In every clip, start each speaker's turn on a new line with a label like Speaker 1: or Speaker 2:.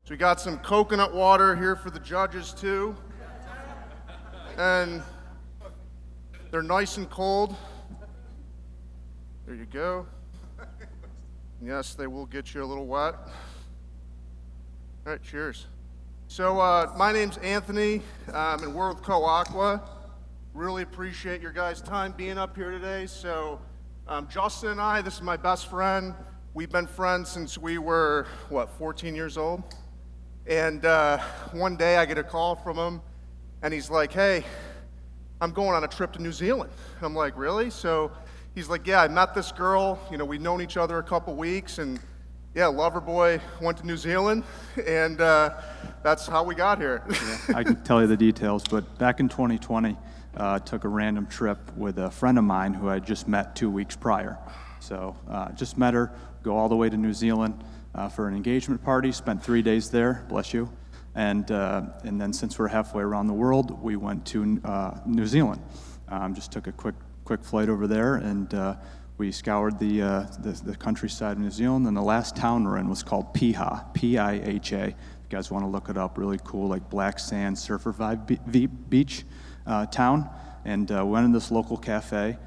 Speaker 1: So we got some coconut water here for the judges too. And they're nice and cold. There you go. Yes, they will get you a little wet. All right, cheers. So my name's Anthony, and we're with CoAqua. Really appreciate your guys' time being up here today. So Justin and I, this is my best friend. We've been friends since we were, 14 years old? And one day I get a call from him, and he's like, hey, I'm going on a trip to New Zealand. I'm like, really? So he's like, yeah, I met this girl. You know, we've known each other a couple weeks, and yeah, lover boy went to New Zealand, and that's how we got here.
Speaker 2: Yeah, I can tell you the details, but back in 2020, took a random trip with a friend of mine who I just met 2 weeks prior. So just met her, go all the way to New Zealand for an engagement party, spent 3 days there, bless you. And then since we're halfway around the world, we went to New Zealand. Just took a quick flight over there, and we scoured the countryside of New Zealand, and the last town we're in was called Piha, P-I-H-A. If you guys want to look it up, really cool, like black sand surfer vibe beach town. And went in this local cafe.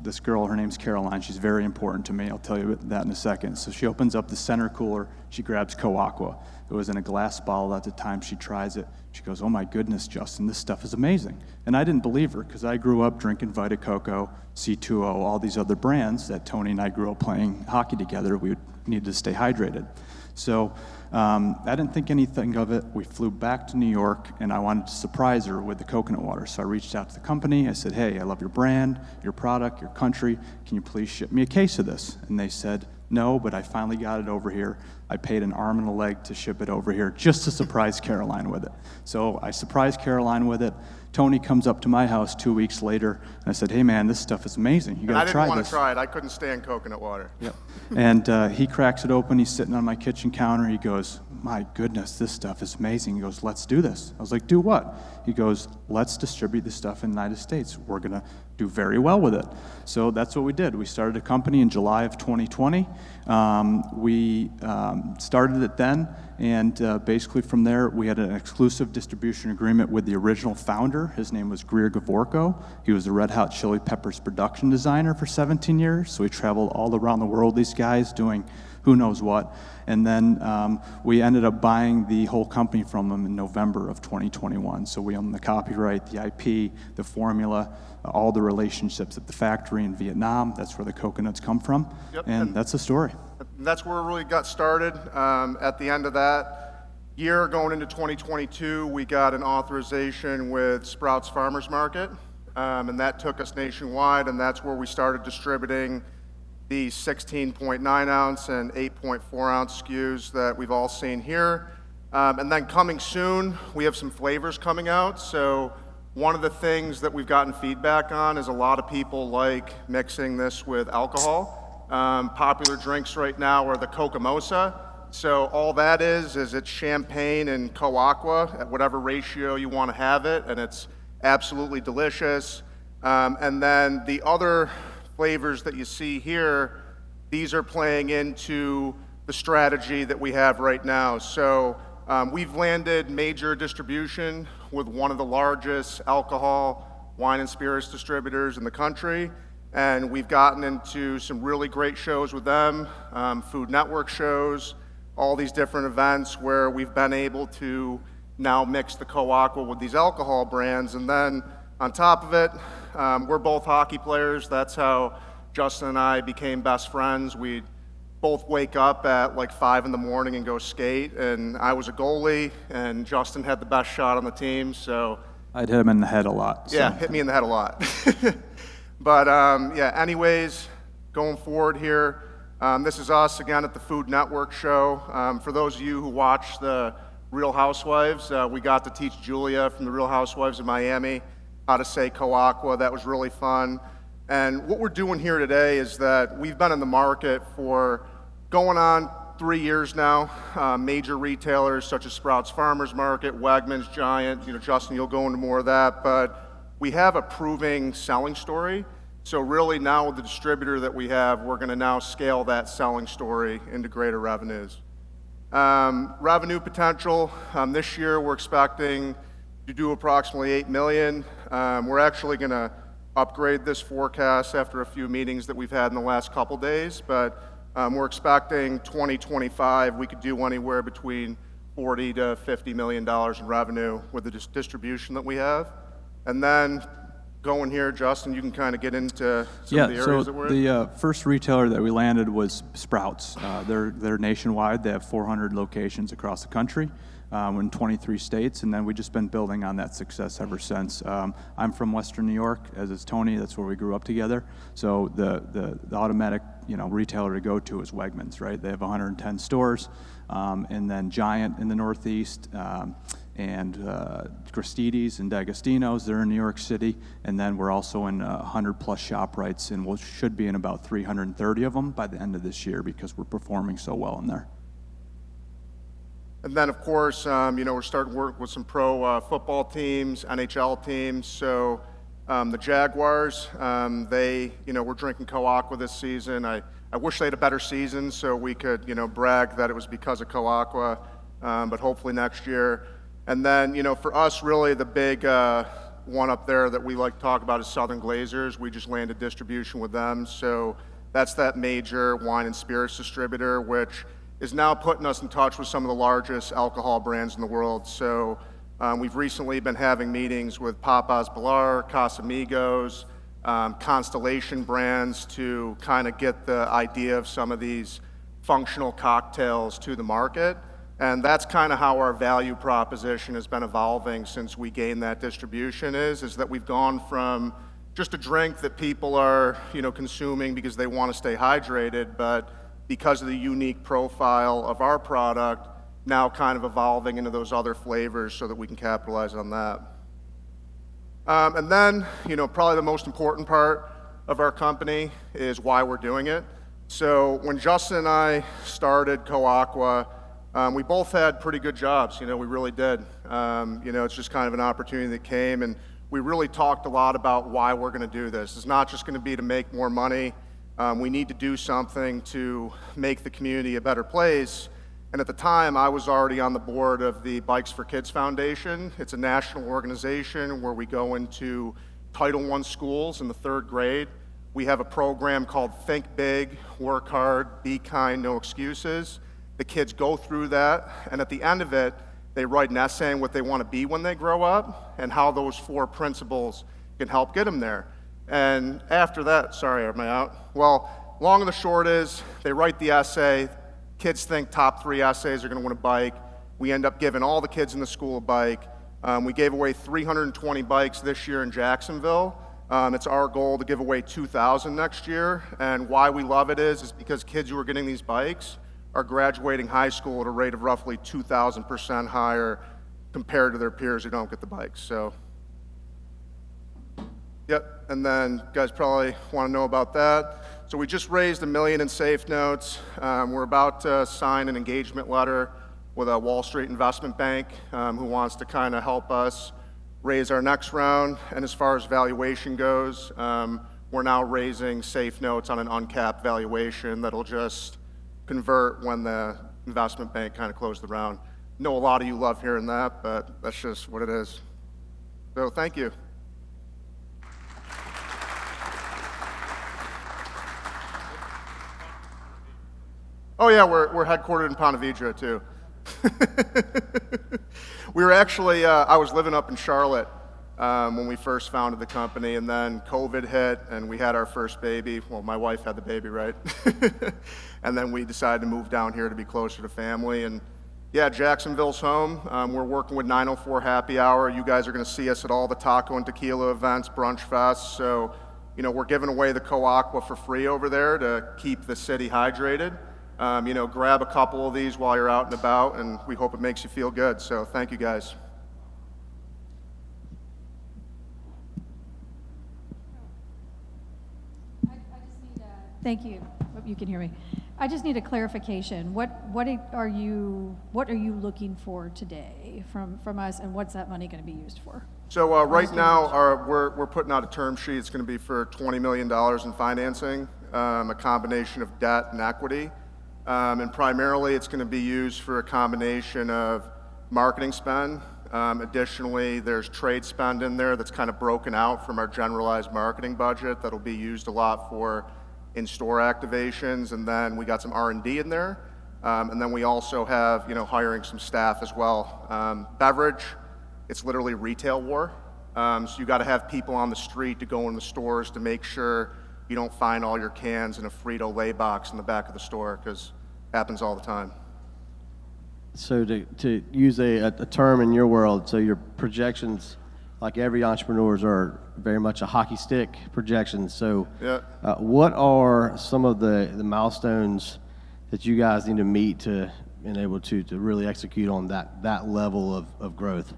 Speaker 2: This girl, her name's Caroline, she's very important to me. I'll tell you that in a second. So she opens up the center cooler, she grabs CoAqua. It was in a glass bottle at the time. She tries it. She goes, oh my goodness, Justin, this stuff is amazing. And I didn't believe her because I grew up drinking Vita Coco, C2O, all these other brands that Tony and I grew up playing hockey together. We needed to stay hydrated. So I didn't think anything of it. We flew back to New York, and I wanted to surprise her with the coconut water. So I reached out to the company. I said, hey, I love your brand, your product, your country. Can you please ship me a case of this? And they said, no, but I finally got it over here. I paid an arm and a leg to ship it over here just to surprise Caroline with it. So I surprised Caroline with it. Tony comes up to my house 2 weeks later, and I said, hey man, this stuff is amazing. You gotta try this.
Speaker 1: I didn't want to try it. I couldn't stand coconut water.
Speaker 2: Yep. And he cracks it open. He's sitting on my kitchen counter. He goes, my goodness, this stuff is amazing. He goes, let's do this. I was like, do what? He goes, let's distribute this stuff in the United States. We're gonna do very well with it. So that's what we did. We started a company in July of 2020. We started it then, and basically from there, we had an exclusive distribution agreement with the original founder. His name was Greer Gavorko. He was the Red Hot Chili Peppers production designer for 17 years, so he traveled all around the world, these guys, doing who knows what. And then we ended up buying the whole company from him in November of 2021. So we own the copyright, the IP, the formula, all the relationships at the factory in Vietnam. That's where the coconuts come from. Yep. And that's the story.
Speaker 1: That's where it really got started. At the end of that year, going into 2022, we got an authorization with Sprouts Farmers Market, and that took us nationwide, and that's where we started distributing the 16.9 ounce and 8.4 ounce SKUs that we've all seen here. And then coming soon, we have some flavors coming out. So one of the things that we've gotten feedback on is a lot of people like mixing this with alcohol. Popular drinks right now are the Coca-Mosa. So all that is it's champagne and CoAqua at whatever ratio you want to have it, and it's absolutely delicious. And then the other flavors that you see here, these are playing into the strategy that we have right now. So we've landed major distribution with one of the largest alcohol, wine and spirits distributors in the country, and we've gotten into some really great shows with them, Food Network shows, all these different events where we've been able to now mix the CoAqua with these alcohol brands. And then on top of it, we're both hockey players. That's how Justin and I became best friends. We'd both wake up at like 5 in the morning and go skate, and I was a goalie, and Justin had the best shot on the team, so.
Speaker 2: I'd hit him in the head a lot. So.
Speaker 1: Yeah, hit me in the head a lot. But yeah, anyways, going forward here, this is us again at the Food Network show. For those of you who watch the Real Housewives, we got to teach Julia from the Real Housewives of Miami how to say CoAqua. That was really fun. And what we're doing here today is that we've been in the market for going on 3 years now. Major retailers such as Sprouts Farmers Market, Wegmans, Giant, Justin, you'll go into more of that, but we have a proving selling story. So really now with the distributor that we have, we're gonna now scale that selling story into greater revenues. Revenue potential, this year we're expecting to do approximately $8 million. We're actually going to upgrade this forecast after a few meetings that we've had in the last couple days, but we're expecting 2025 we could do anywhere between $40 to $50 million in revenue with the distribution that we have. And then going here, Justin, you can kind of get into some of the areas that we're in.
Speaker 2: The first retailer that we landed was Sprouts. They're nationwide. They have 400 locations across the country in 23 states, and then we've just been building on that success ever since. I'm from Western New York, as is Tony. That's where we grew up together. So the automatic retailer to go to is Wegmans, right? They have 110 stores, and then Giant in the Northeast, and Gristedes and D'Agostino's, they're in New York City, and then we're also in 100-plus ShopRites, and we should be in about 330 of them by the end of this year because we're performing so well in there.
Speaker 1: And then, of course, we're starting to work with some pro football teams, NHL teams. So the Jaguars, we're drinking CoAqua this season. I wish they had a better season so we could, brag that it was because of CoAqua, but hopefully next year. And then, for us, really the big one up there that we like to talk about is Southern Glazers. We just landed distribution with them. So that's that major wine and spirits distributor, which is now putting us in touch with some of the largest alcohol brands in the world. So we've recently been having meetings with Papa's Bilar, Casamigos, Constellation brands to kind of get the idea of some of these functional cocktails to the market. And that's kind of how our value proposition has been evolving since we gained that distribution is that we've gone from just a drink that people are, consuming because they want to stay hydrated, but because of the unique profile of our product, now kind of evolving into those other flavors so that we can capitalize on that. And then, probably the most important part of our company is why we're doing it. So when Justin and I started CoAqua, we both had pretty good jobs, we really did. It's just kind of an opportunity that came, and we really talked a lot about why we're going to do this. It's not just going to be to make more money. We need to do something to make the community a better place. And at the time, I was already on the board of the Bikes for Kids Foundation. It's a national organization where we go into Title I schools in the 3rd grade. We have a program called Think Big, Work Hard, Be Kind, No Excuses. The kids go through that, and at the end of it, they write an essay on what they want to be when they grow up and how those 4 principles can help get them there. And after that, sorry, am I out? Well, long and the short is they write the essay. Kids think top 3 essays are going to win a bike. We end up giving all the kids in the school a bike. We gave away 320 bikes this year in Jacksonville. It's our goal to give away 2,000 next year. And why we love it is because kids who are getting these bikes are graduating high school at a rate of roughly 2,000% higher compared to their peers who don't get the bikes. So, yep, and then you guys probably want to know about that. So we just raised $1 million in safe notes. We're about to sign an engagement letter with a Wall Street investment bank who wants to kind of help us raise our next round. And as far as valuation goes, we're now raising safe notes on an uncapped valuation that'll just convert when the investment bank kind of closed the round. I know a lot of you love hearing that, but that's just what it is. So thank you. Oh yeah, we're headquartered in Ponte Vedra too. We were actually, I was living up in Charlotte when we first founded the company, and then COVID hit and we had our first baby. Well, my wife had the baby, right? And then we decided to move down here to be closer to family. And yeah, Jacksonville's home. We're working with 904 Happy Hour. You guys are going to see us at all the taco and tequila events, brunch fests. So, we're giving away the CoAqua for free over there to keep the city hydrated. Grab a couple of these while you're out and about, and we hope it makes you feel good. So thank you guys.
Speaker 3: Thank you. Hope you can hear me. I just need a clarification. What are you looking for today from us, and what's that money going to be used for?
Speaker 1: So right now, we're putting out a term sheet. It's going to be for $20 million in financing, a combination of debt and equity. And primarily it's going to be used for a combination of marketing spend. Additionally, there's trade spend in there that's kind of broken out from our generalized marketing budget that'll be used a lot for in-store activations, and then we got some R&D in there, and then we also have, hiring some staff as well. Beverage, it's literally retail war, so you got to have people on the street to go in the stores to make sure you don't find all your cans in a Frito-Lay box in the back of the store, because it happens all the time.
Speaker 4: So to use a term in your world, so your projections, like every entrepreneur's, are very much a hockey stick projections. So
Speaker 1: Yeah.
Speaker 4: What are some of the milestones that you guys need to meet to be able to really execute on that level of growth?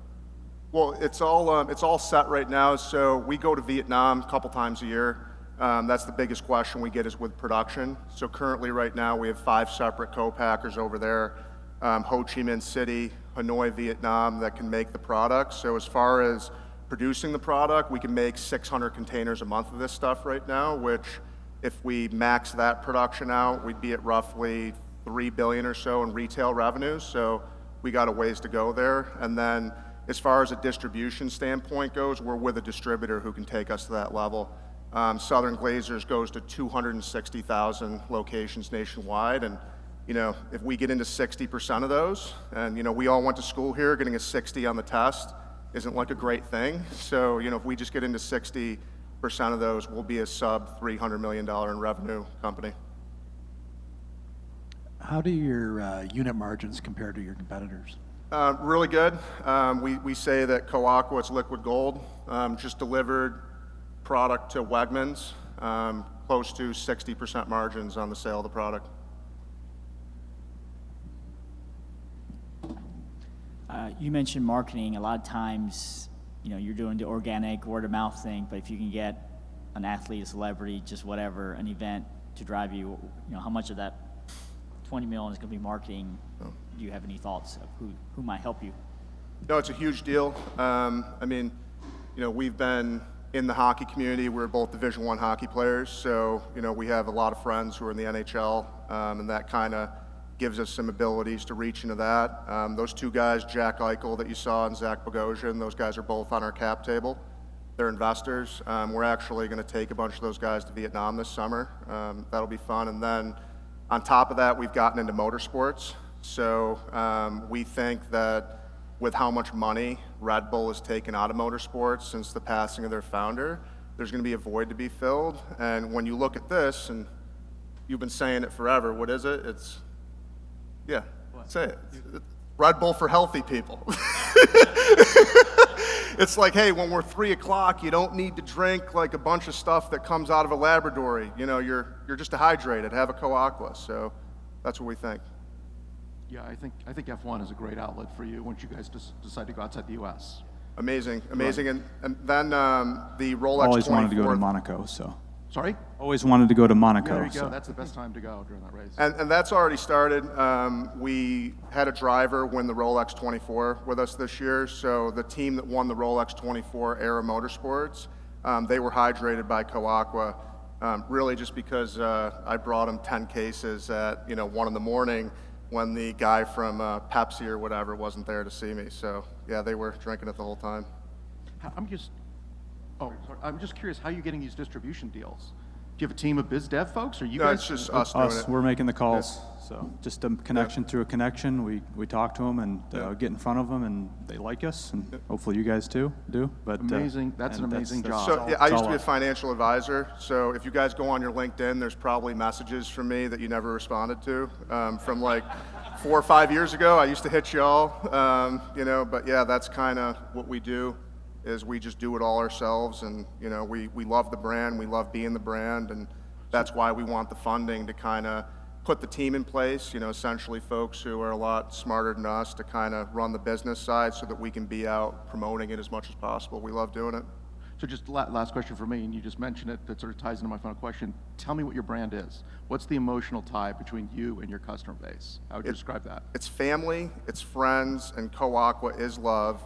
Speaker 1: Well, it's all set right now. So we go to Vietnam a couple times a year. That's the biggest question we get is with production. So currently right now we have 5 separate co-packers over there. Ho Chi Minh City, Hanoi, Vietnam, that can make the product. So as far as producing the product, we can make 600 containers a month of this stuff right now, which if we max that production out, we'd be at roughly $3 billion or so in retail revenues. So we got a ways to go there. And then as far as a distribution standpoint goes, we're with a distributor who can take us to that level. Southern Glazers goes to 260,000 locations nationwide, and if we get into 60% of those, and we all went to school here, getting a 60 on the test isn't like a great thing. So if we just get into 60% of those, we'll be a sub $300 million in revenue company.
Speaker 5: How do your unit margins compare to your competitors?
Speaker 1: Really good. We say that CoAqua, it's liquid gold. Just delivered product to Wegmans, close to 60% margins on the sale of the product.
Speaker 6: You mentioned marketing. A lot of times, you're doing the organic word of mouth thing, but if you can get an athlete, a celebrity, just whatever, an event to drive you, how much of that $20 million is going to be marketing? Do you have any thoughts of who might help you?
Speaker 1: No, it's a huge deal. We've been in the hockey community. We're both Division I hockey players, so we have a lot of friends who are in the NHL, and that kind of gives us some abilities to reach into that. Those 2 guys, Jack Eichel that you saw and Zach Bogosian, those guys are both on our cap table. They're investors. We're actually going to take a bunch of those guys to Vietnam this summer. That'll be fun. And then on top of that, we've gotten into motorsports. So we think that with how much money Red Bull has taken out of motorsports since the passing of their founder, there's going to be a void to be filled. And when you look at this, and you've been saying it forever, what is it? Say it. Red Bull for healthy people. It's like, hey, when we're 3 o'clock, you don't need to drink like a bunch of stuff that comes out of a laboratory. You're just dehydrated. Have a CoAqua. So that's what we think.
Speaker 7: Yeah, I think F1 is a great outlet for you once you guys decide to go outside the U.S.
Speaker 1: Amazing. And then the Rolex
Speaker 2: Always
Speaker 1: 24.
Speaker 2: wanted to go to Monaco, so.
Speaker 7: Sorry?
Speaker 2: Always wanted to go to Monaco.
Speaker 7: There you go.
Speaker 2: So.
Speaker 7: That's the best time to go during that race.
Speaker 1: And that's already started. We had a driver win the Rolex 24 with us this year. So the team that won the Rolex 24 Era Motorsports, they were hydrated by CoAqua, really just because I brought them 10 cases at 1 in the morning when the guy from Pepsi or whatever wasn't there to see me. So yeah, they were drinking it the whole time.
Speaker 7: I'm just curious, how are you getting these distribution deals? Do you have a team of biz dev folks, or you
Speaker 1: No,
Speaker 7: guys?
Speaker 1: it's just us doing it.
Speaker 2: We're making the calls. So just a connection through a connection. We talk to them and get in front of them, and they like us, and hopefully you guys too do. But
Speaker 7: Amazing. That's an amazing job.
Speaker 1: So yeah, I used to be a
Speaker 2: us.
Speaker 1: financial advisor. So if you guys go on your LinkedIn, there's probably messages from me that you never responded to from like 4 or 5 years ago. I used to hit y'all, But yeah, that's kind of what we do. Is we just do it all ourselves, and we love the brand, we love being the brand, and that's why we want the funding to kind of put the team in place, essentially folks who are a lot smarter than us to kind of run the business side so that we can be out promoting it as much as possible. We love doing it.
Speaker 7: So just last question for me, and you just mentioned it, that sort of ties into my final question. Tell me what your brand is. What's the emotional tie between you and your customer base? How would you describe that?
Speaker 1: It's family, it's friends, and CoAqua is love.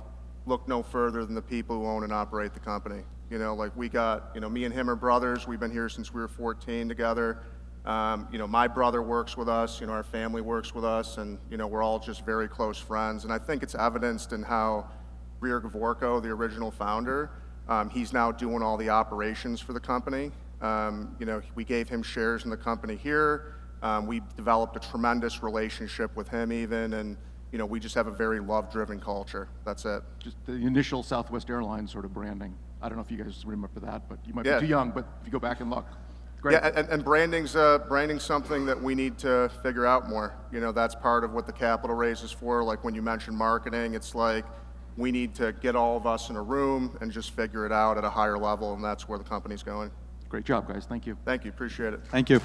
Speaker 1: Look no further than the people who own and operate the company. Like we got, me and him are brothers. We've been here since we were 14 together. You know, my brother works with us, you know, our family works with us, and, you know, we're all just very close friends. And I think it's evidenced in how Rear Gavorko, the original founder, he's now doing all the operations for the company. You know, we gave him shares in the company here. We developed a tremendous relationship with him even, and, you know, we just have a very love-driven culture. That's it.
Speaker 7: Just the initial Southwest Airlines sort of branding. I don't know if you guys remember that, but you might
Speaker 1: Yeah.
Speaker 7: be too young, but if you go back and look. Great.
Speaker 1: Yeah, and branding's something that we need to figure out more. You know, that's part of what the capital raise is for. Like when you mentioned marketing, it's like we need to get all of us in a room and just figure it out at a higher level, and that's where the company's going.
Speaker 7: Great job, guys. Thank you.
Speaker 1: Thank you, appreciate it.
Speaker 2: Thank you.